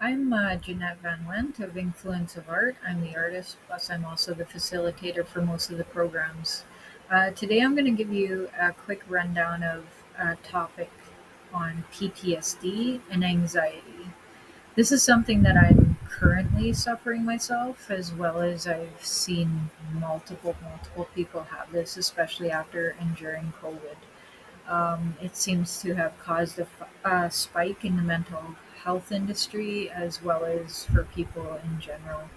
I'm Jannette Van Went of Inkfluence of Art. I'm the artist, plus I'm also the facilitator for most of the programs. Today I'm going to give you a quick rundown of a topic on PTSD and anxiety. This is something that I'm currently suffering myself, as well as I've seen multiple people have this, especially after enduring COVID. It seems to have caused a spike in the mental health industry as well as for people in general.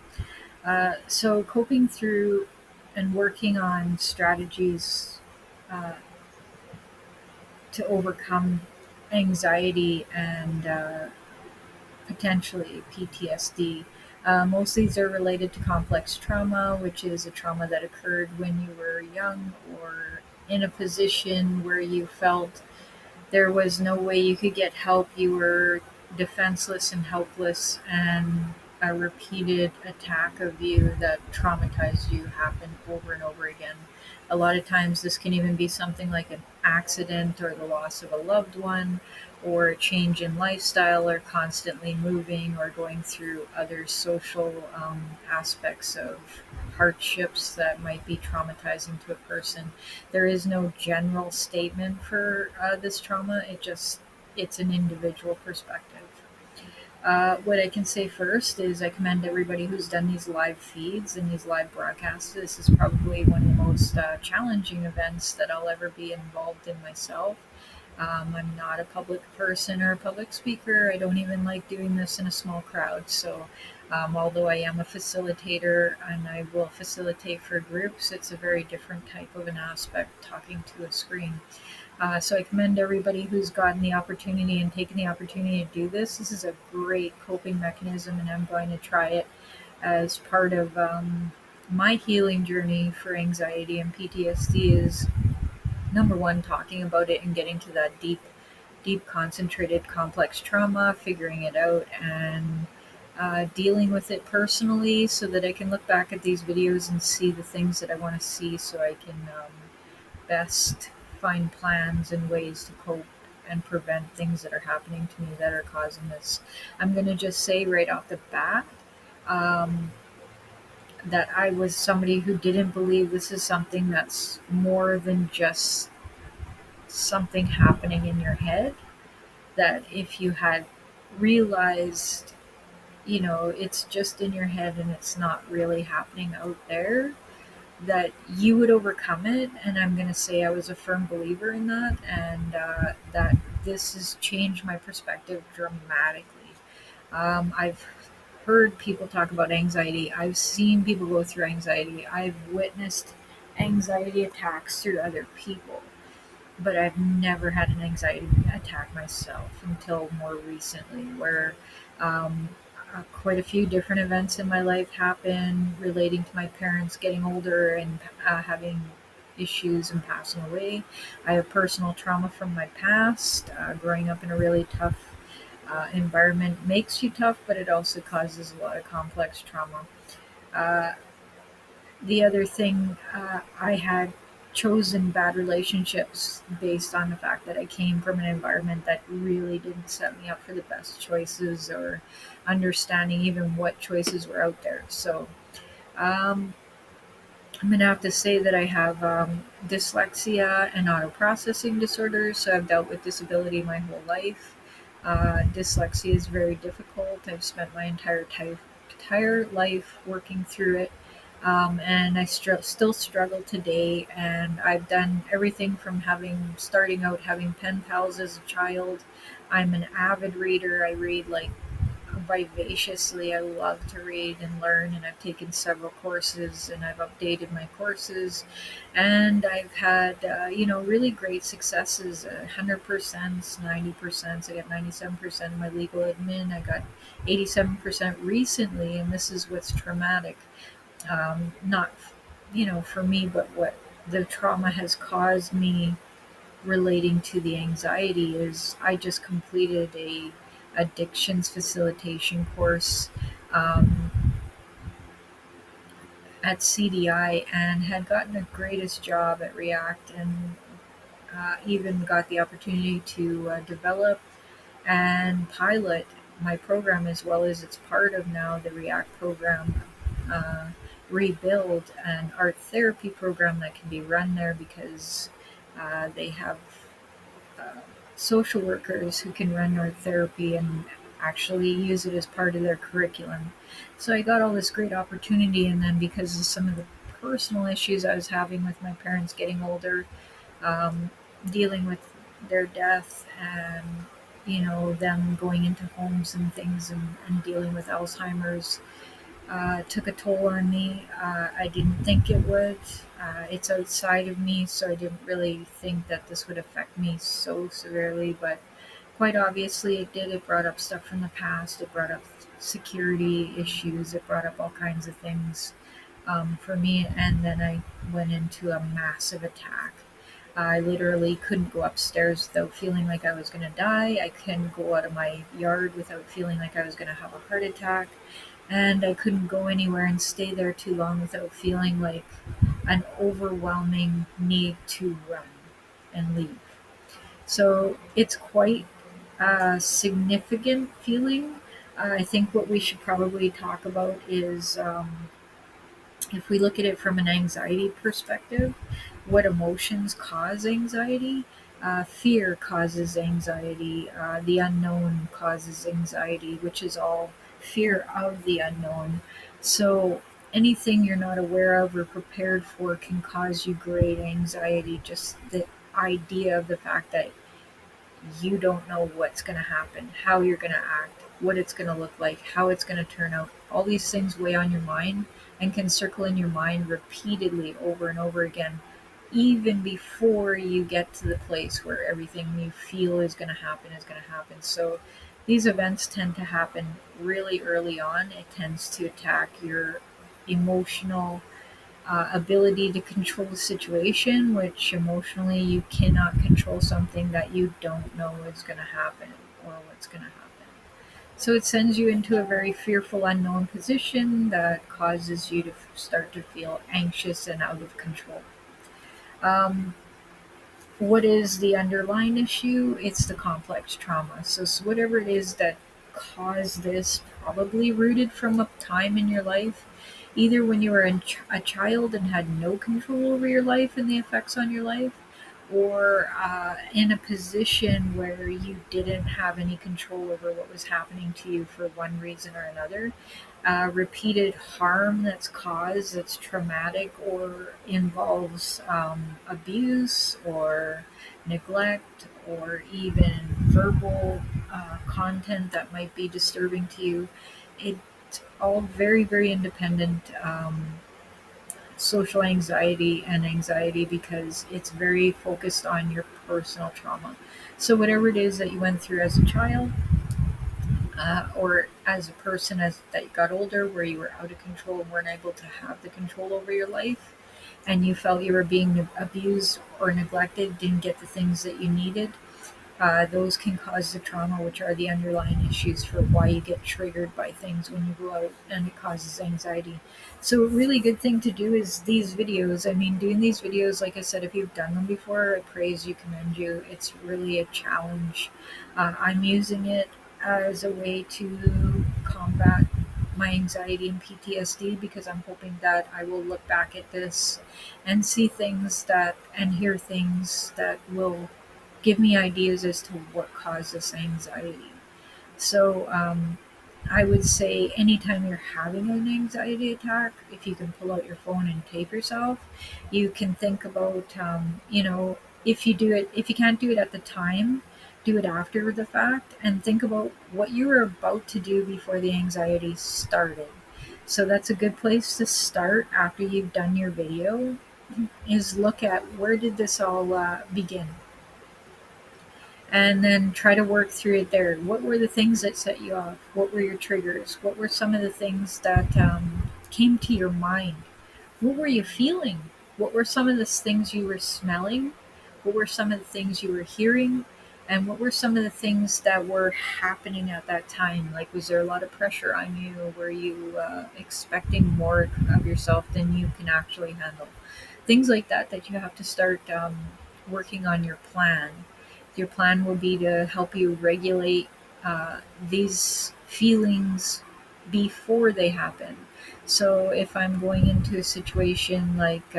So, coping through and working on strategies uh, to overcome anxiety and potentially PTSD. Most of these are related to complex trauma, which is a trauma that occurred when you were young or in a position where you felt there was no way you could get help. You were defenseless and helpless, and a repeated attack of you that traumatized you happened over and over again. A lot of times, this can even be something like an accident or the loss of a loved one, or a change in lifestyle, or constantly moving, or going through other social aspects of hardships that might be traumatizing to a person. There is no general statement for this trauma. It's an individual perspective. What I can say first is I commend everybody who's done these live feeds and these live broadcasts. This is probably one of the most challenging events that I'll ever be involved in myself. I'm not a public person or a public speaker. I don't even like doing this in a small crowd. So, although I am a facilitator and I will facilitate for groups, it's a very different type of an aspect talking to a screen. So I commend everybody who's gotten the opportunity and taken the opportunity to do this. This is a great coping mechanism, and I'm going to try it as part of my healing journey for anxiety and PTSD. Is number one, talking about it and getting to that deep, concentrated, complex trauma, figuring it out, and dealing with it personally so that I can look back at these videos and see the things that I want to see so I can best find plans and ways to cope and prevent things that are happening to me that are causing this. I'm going to just say right off the bat um, that I was somebody who didn't believe this is something that's more than just something happening in your head. That if you had realized, it's just in your head and it's not really happening out there, that you would overcome it. And I'm going to say I was a firm believer in that, and that this has changed my perspective dramatically. I've heard people talk about anxiety, I've seen people go through anxiety, I've witnessed anxiety attacks through other people, but I've never had an anxiety attack myself until more recently, where um, quite a few different events in my life happen relating to my parents getting older and having issues and passing away. I have personal trauma from my past. Growing up in a really tough environment makes you tough, but it also causes a lot of complex trauma. Uh, the other thing, I had chosen bad relationships based on the fact that I came from an environment that really didn't set me up for the best choices or understanding even what choices were out there. So, um, I'm going to have to say that I have dyslexia and auto processing disorders. So, I've dealt with disability my whole life. Dyslexia is very difficult. I've spent my entire life working through it, and I still struggle today. And I've done everything from starting out having pen pals as a child. I'm an avid reader. I read like vivaciously. I love to read and learn, and I've taken several courses and I've updated my courses, and I've had really great successes. 100%, 90%. I got 97% in my legal admin. I got 87% recently, and this is what's traumatic. Not for me, but what the trauma has caused me relating to the anxiety is I just completed a addictions facilitation course um, at CDI and had gotten the greatest job at React, and even got the opportunity to develop and pilot. my program, as well as it's part of now the React program, uh, Rebuild, an art therapy program that can be run there, because they have uh, social workers who can run art therapy and actually use it as part of their curriculum. So I got all this great opportunity, and then because of some of the personal issues I was having with my parents getting older, um, dealing with their death, and them going into homes and things, and dealing with Alzheimer's, took a toll on me. I didn't think it would. It's outside of me, so I didn't really think that this would affect me so severely, but quite obviously it did. It brought up stuff from the past, it brought up security issues, it brought up all kinds of things, for me, and then I went into a massive attack. I literally couldn't go upstairs without feeling like I was going to die. I couldn't go out of my yard without feeling like I was going to have a heart attack. And I couldn't go anywhere and stay there too long without feeling like an overwhelming need to run and leave. So it's quite a significant feeling. I think what we should probably talk about is, if we look at it from an anxiety perspective, what emotions cause anxiety? Fear causes anxiety. The unknown causes anxiety, which is all fear of the unknown. So anything you're not aware of or prepared for can cause you great anxiety. Just the idea of the fact that you don't know what's going to happen, how you're going to act, what it's going to look like, how it's going to turn out. All these things weigh on your mind and can circle in your mind repeatedly over and over again, even before you get to the place where everything you feel is going to happen is going to happen. So these events tend to happen really early on. It tends to attack your emotional ability to control the situation, which emotionally you cannot control something that you don't know is going to happen or what's going to happen. So it sends you into a very fearful, unknown position that causes you to start to feel anxious and out of control. Um, what is the underlying issue? It's the complex trauma. So whatever it is that caused this, probably rooted from a time in your life, either when you were a child and had no control over your life and the effects on your life, or in a position where you didn't have any control over what was happening to you for one reason or another. Repeated harm that's caused, that's traumatic, or involves abuse or neglect, or even verbal content that might be disturbing to you. It's all very, very independent. Social anxiety and anxiety, because it's very focused on your personal trauma. So whatever it is that you went through as a child, or as a person as that got older, where you were out of control and weren't able to have the control over your life, and you felt you were being abused or neglected, didn't get the things that you needed, those can cause the trauma, which are the underlying issues for why you get triggered by things when you go out, and it causes anxiety. So, a really good thing to do is these videos. I mean, doing these videos, like I said, if you've done them before, I praise you, commend you. It's really a challenge. I'm using it as a way to combat my anxiety and PTSD, because I'm hoping that I will look back at this and see things that, and hear things that will give me ideas as to what caused this anxiety. So, I would say anytime you're having an anxiety attack, if you can pull out your phone and tape yourself, you can think about, if you do it, if you can't do it at the time, do it after the fact, and think about what you were about to do before the anxiety started. So that's a good place to start after you've done your video, is look at where did this all begin, and then try to work through it there. What were the things that set you off? What were your triggers? What were some of the things that came to your mind? What were you feeling? What were some of the things you were smelling? What were some of the things you were hearing? And what were some of the things that were happening at that time? Like, was there a lot of pressure on you? Were you expecting more of yourself than you can actually handle? Things like that, that you have to start working on your plan. Your plan will be to help you regulate these feelings before they happen. So if I'm going into a situation like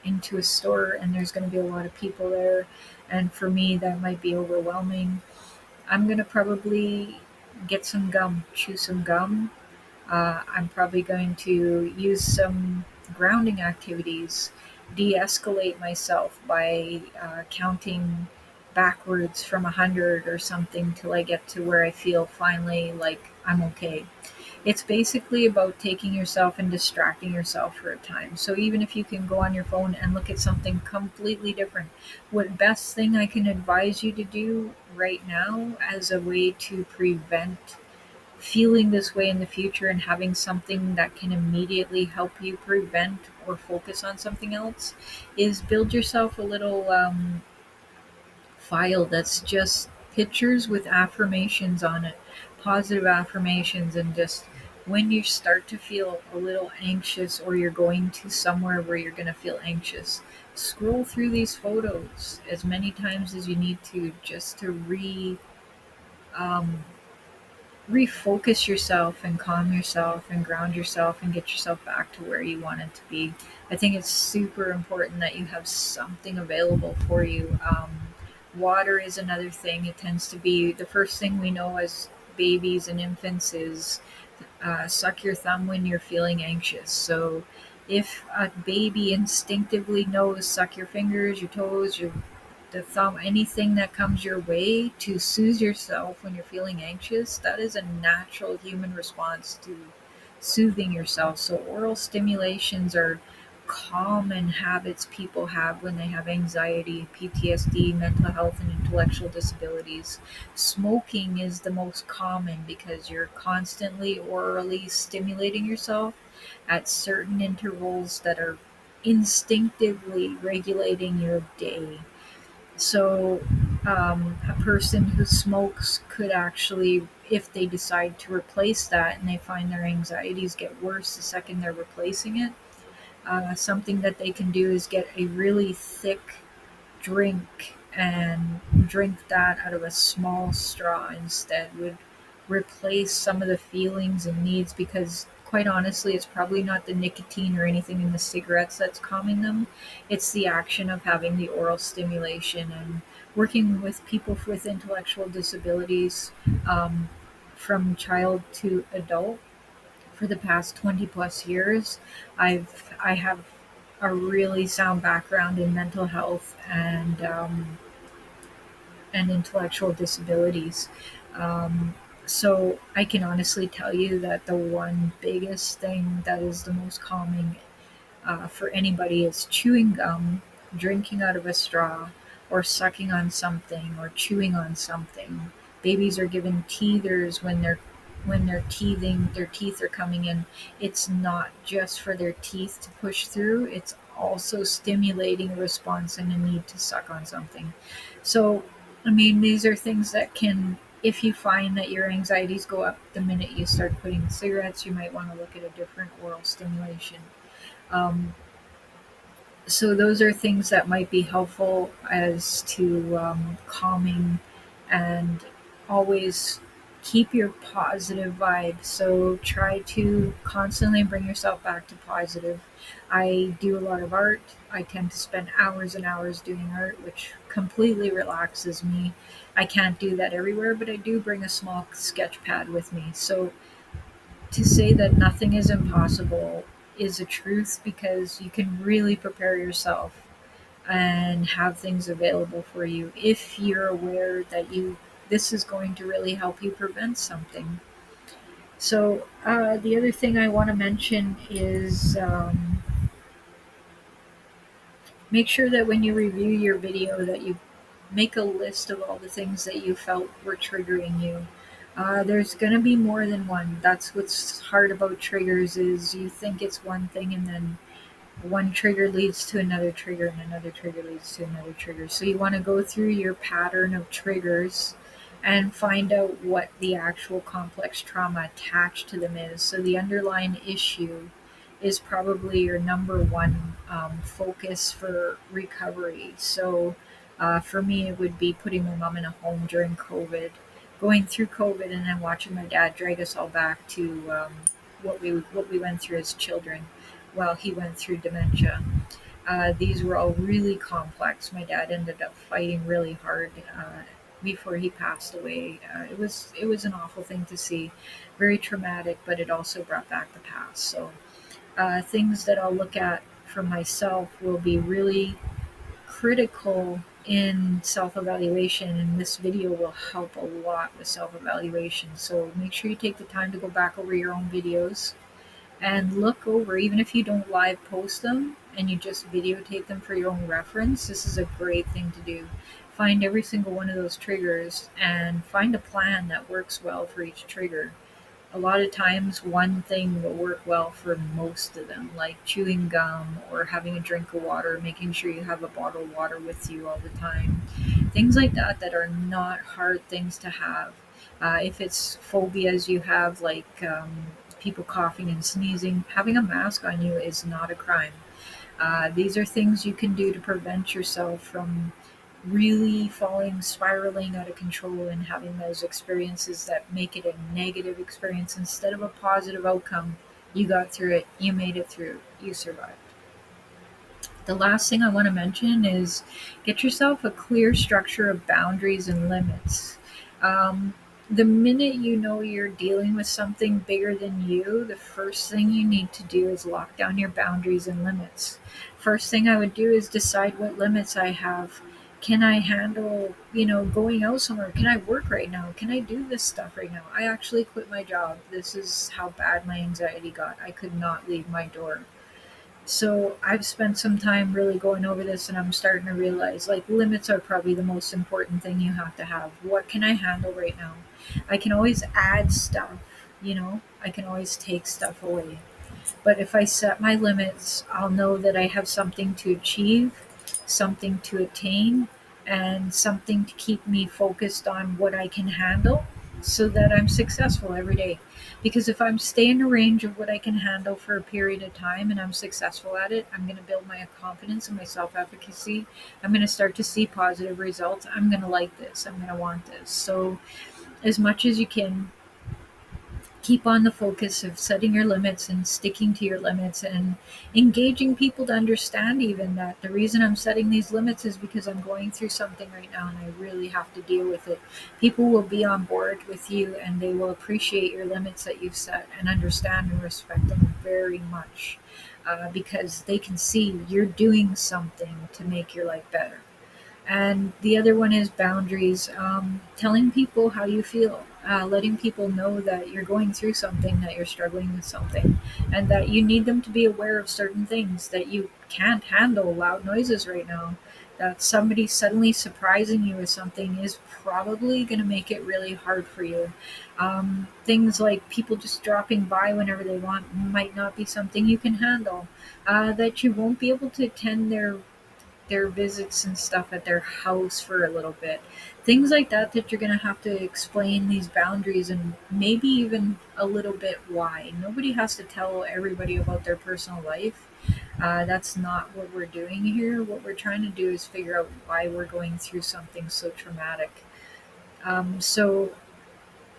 into a store and there's going to be a lot of people there, and for me that might be overwhelming, I'm going to probably get some gum, chew some gum. I'm probably going to use some grounding activities, de escalate myself by counting backwards from 100 or something till I get to where I feel finally like I'm okay. It's basically about taking yourself and distracting yourself for a time. So even if you can go on your phone and look at something completely different, what best thing I can advise you to do right now as a way to prevent feeling this way in the future and having something that can immediately help you prevent or focus on something else is build yourself a little file that's just pictures with affirmations on it, positive affirmations, and just when you start to feel a little anxious or you're going to somewhere where you're going to feel anxious, scroll through these photos as many times as you need to just to um, refocus yourself and calm yourself and ground yourself and get yourself back to where you want it to be. I think it's super important that you have something available for you. Water is another thing. It tends to be the first thing we know as babies and infants is suck your thumb when you're feeling anxious. So if a baby instinctively knows suck your fingers, your toes, your the thumb, anything that comes your way to soothe yourself when you're feeling anxious, that is a natural human response to soothing yourself. So, oral stimulations are common habits people have when they have anxiety, PTSD, mental health, and intellectual disabilities. Smoking is the most common because you're constantly orally stimulating yourself at certain intervals that are instinctively regulating your day. So, a person who smokes could actually, if they decide to replace that and they find their anxieties get worse the second they're replacing it, something that they can do is get a really thick drink and drink that out of a small straw instead would replace some of the feelings and needs, because quite honestly it's probably not the nicotine or anything in the cigarettes that's calming them. It's the action of having the oral stimulation and working with people with intellectual disabilities, um, from child to adult. For the past 20 plus years, I have a really sound background in mental health and intellectual disabilities. Um, so I can honestly tell you that the one biggest thing that is the most calming for anybody is chewing gum, drinking out of a straw, or sucking on something or chewing on something. Babies are given teethers when they're teething, their teeth are coming in. It's not just for their teeth to push through, it's also stimulating a response and a need to suck on something. So, I mean, these are things that can, if you find that your anxieties go up the minute you start quitting cigarettes, you might want to look at a different oral stimulation. Um, so those are things that might be helpful as to calming, and always keep your positive vibe. So try to constantly bring yourself back to positive. I do a lot of art. I tend to spend hours and hours doing art, which completely relaxes me. I can't do that everywhere, but I do bring a small sketch pad with me. So to say that nothing is impossible is a truth, because you can really prepare yourself and have things available for you if you're aware that you this is going to really help you prevent something. So the other thing I want to mention is make sure that when you review your video that you make a list of all the things that you felt were triggering you. There's going to be more than one. That's what's hard about triggers, is you think it's one thing, and then one trigger leads to another trigger, and another trigger leads to another trigger. So you want to go through your pattern of triggers and find out what the actual complex trauma attached to them is. So the underlying issue is probably your number one focus for recovery. So for me, it would be putting my mom in a home during COVID. going through COVID and then watching my dad drag us all back to what we went through as children while he went through dementia. These were all really complex. My dad ended up fighting really hard before he passed away. It was an awful thing to see, very traumatic, but it also brought back the past. So things that I'll look at for myself will be really critical in self evaluation, and this video will help a lot with self evaluation. So make sure you take the time to go back over your own videos and look over, even if you don't live post them and you just videotape them for your own reference. This is a great thing to do. Find every single one of those triggers and find a plan that works well for each trigger. A lot of times one thing will work well for most of them, like chewing gum or having a drink of water, making sure you have a bottle of water with you all the time. Things like that that are not hard things to have. If it's phobias you have, like people coughing and sneezing, having a mask on you is not a crime. These are things you can do to prevent yourself from really spiraling out of control, and having those experiences that make it a negative experience instead of a positive outcome. You got through it, you made it through, you survived. The last thing I want to mention is get yourself a clear structure of boundaries and limits. Um, the minute you know you're dealing with something bigger than you, the first thing you need to do is lock down your boundaries and limits. First thing I would do is decide what limits I have. Can I handle, going out somewhere? Can I work right now? Can I do this stuff right now? I actually quit my job. This is how bad my anxiety got. I could not leave my door. So I've spent some time really going over this, and I'm starting to realize like limits are probably the most important thing you have to have. What can I handle right now? I can always add stuff, I can always take stuff away. But if I set my limits, I'll know that I have something to achieve, something to attain, and something to keep me focused on what I can handle so that I'm successful every day. Because if I'm staying in a range of what I can handle for a period of time and I'm successful at it, I'm going to build my confidence and my self efficacy. I'm going to start to see positive results. I'm going to like this. I'm going to want this. So, as much as you can, keep on the focus of setting your limits and sticking to your limits, and engaging people to understand even that the reason I'm setting these limits is because I'm going through something right now and I really have to deal with it. People will be on board with you and they will appreciate your limits that you've set and understand and respect them very much, because they can see you're doing something to make your life better. And the other one is boundaries, telling people how you feel, letting people know that you're going through something, that you're struggling with something, and that you need them to be aware of certain things, that you can't handle loud noises right now, that somebody suddenly surprising you with something is probably going to make it really hard for you. Things like people just dropping by whenever they want might not be something you can handle, that you won't be able to attend their visits and stuff at their house for a little bit. Things like that that you're going to have to explain these boundaries and maybe even a little bit why. Nobody has to tell everybody about their personal life. That's not what we're doing here. What we're trying to do is figure out why we're going through something so traumatic. So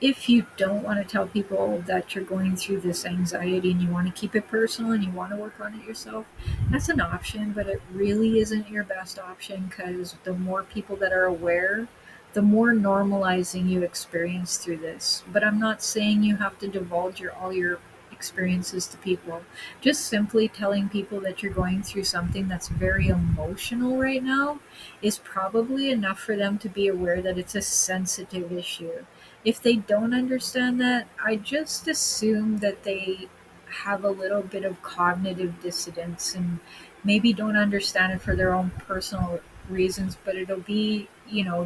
if you don't want to tell people that you're going through this anxiety and you want to keep it personal and you want to work on it yourself, that's an option, but it really isn't your best option, because the more people that are aware, the more normalizing you experience through this. But I'm not saying you have to divulge all your experiences to people. Just simply telling people that you're going through something that's very emotional right now is probably enough for them to be aware that it's a sensitive issue. If they don't understand that, I just assume that they have a little bit of cognitive dissonance and maybe don't understand it for their own personal reasons, but it'll be,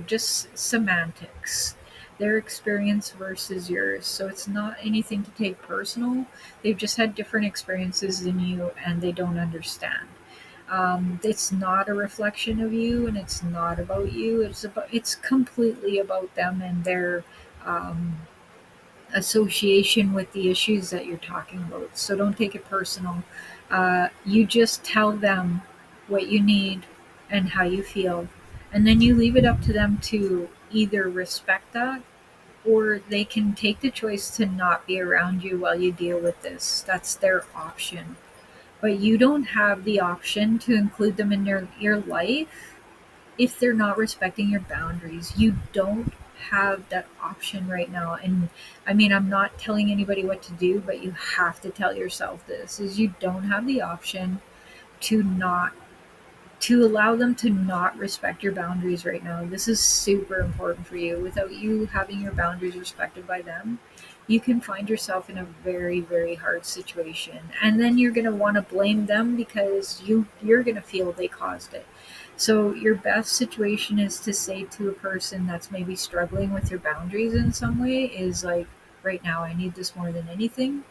just semantics. Their experience versus yours. So it's not anything to take personal. They've just had different experiences than you and they don't understand. It's not a reflection of you and it's not about you. It's completely about them and their um, association with the issues that you're talking about. So don't take it personal. You just tell them what you need and how you feel, and then you leave it up to them to either respect that or they can take the choice to not be around you while you deal with this. That's their option. But you don't have the option to include them in your life if they're not respecting your boundaries. You don't have that option right now. And I mean, I'm not telling anybody what to do, but you have to tell yourself this is you don't have the option to not to allow them to not respect your boundaries right now. This is super important for you. Without you having your boundaries respected by them, you can find yourself in a very, very hard situation. And then you're going to want to blame them because you're going to feel they caused it. So your best situation is to say to a person that's maybe struggling with your boundaries in some way is like, right now I need this more than anything.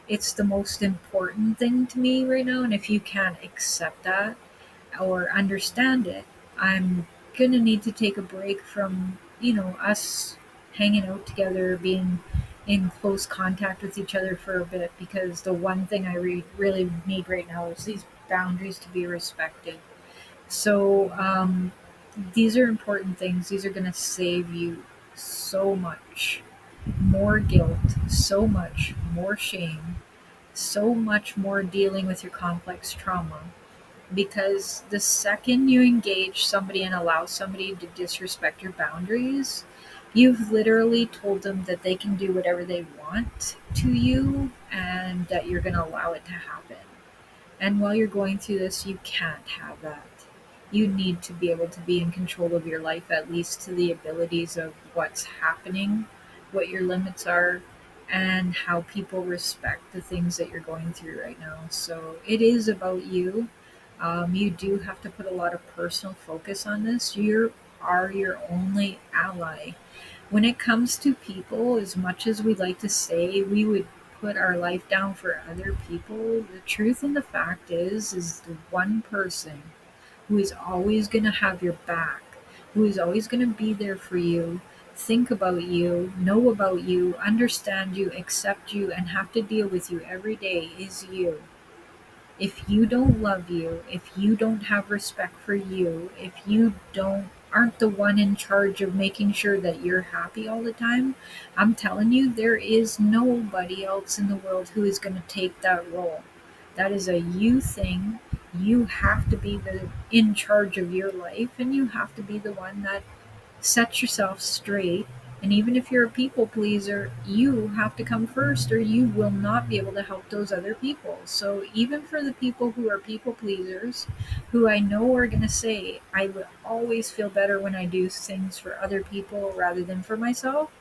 It's the most important thing to me right now, and if you can't accept that or understand it, I'm gonna need to take a break from, us hanging out together, being in close contact with each other for a bit, because the one thing I really need right now is these boundaries to be respected. So, these are important things. These are going to save you so much more guilt, so much more shame, so much more dealing with your complex trauma, because the second you engage somebody and allow somebody to disrespect your boundaries, you've literally told them that they can do whatever they want to you and that you're going to allow it to happen. And while you're going through this, you can't have that. You need to be able to be in control of your life, at least to the abilities of what's happening, what your limits are, and how people respect the things that you're going through right now. So it is about you. You do have to put a lot of personal focus on this. You are your only ally. When it comes to people, as much as we like to say we would put our life down for other people, the truth and the fact is the one person who is always going to have your back, who is always going to be there for you, think about you, know about you, understand you, accept you, and have to deal with you every day is you. If you don't love you, if you don't have respect for you, if you don't aren't the one in charge of making sure that you're happy all the time, I'm telling you there is nobody else in the world who is going to take that role. That is a you thing. You have to be the in charge of your life, and you have to be the one that set yourself straight. And even if you're a people pleaser, you have to come first, or you will not be able to help those other people. So, even for the people who are people pleasers, who I know are going to say, I would always feel better when I do things for other people rather than for myself,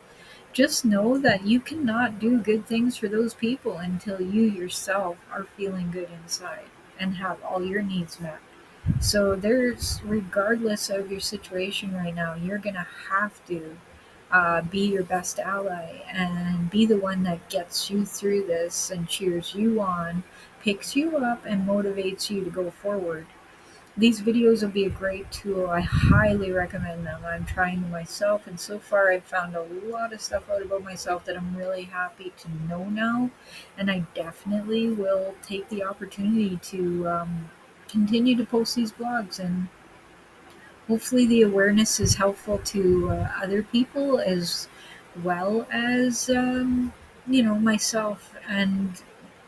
just know that you cannot do good things for those people until you yourself are feeling good inside and have all your needs met. So regardless of your situation right now, you're going to have to be your best ally and be the one that gets you through this and cheers you on, picks you up, and motivates you to go forward. These videos will be a great tool. I highly recommend them. I'm trying them myself, and so far I've found a lot of stuff out about myself that I'm really happy to know now. And I definitely will take the opportunity to continue to post these blogs, and hopefully the awareness is helpful to other people as well as myself and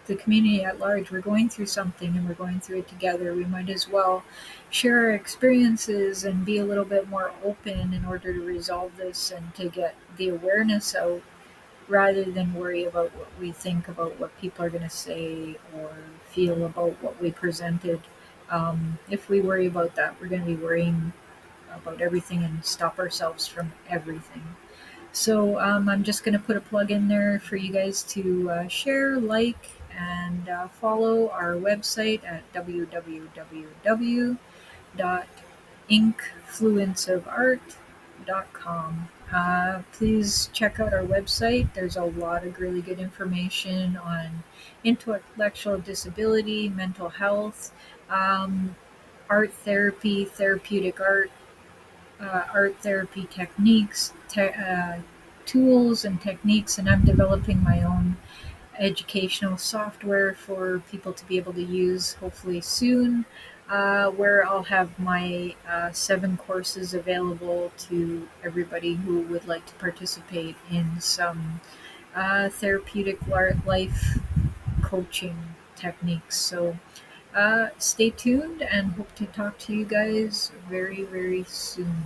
the community at large. We're going through something and we're going through it together. We might as well share our experiences and be a little bit more open in order to resolve this and to get the awareness out, rather than worry about what we think about what people are going to say or feel about what we presented. If we worry about that, we're going to be worrying about everything and stop ourselves from everything. So I'm just going to put a plug in there for you guys to share, like, and follow our website at www.inkfluenceofart.com. Please check out our website. There's a lot of really good information on intellectual disability, mental health, um, art therapy, therapeutic art therapy techniques, tools and techniques, and I'm developing my own educational software for people to be able to use hopefully soon. where I'll have my 7 courses available to everybody who would like to participate in some therapeutic life coaching techniques. So stay tuned and hope to talk to you guys very, very soon.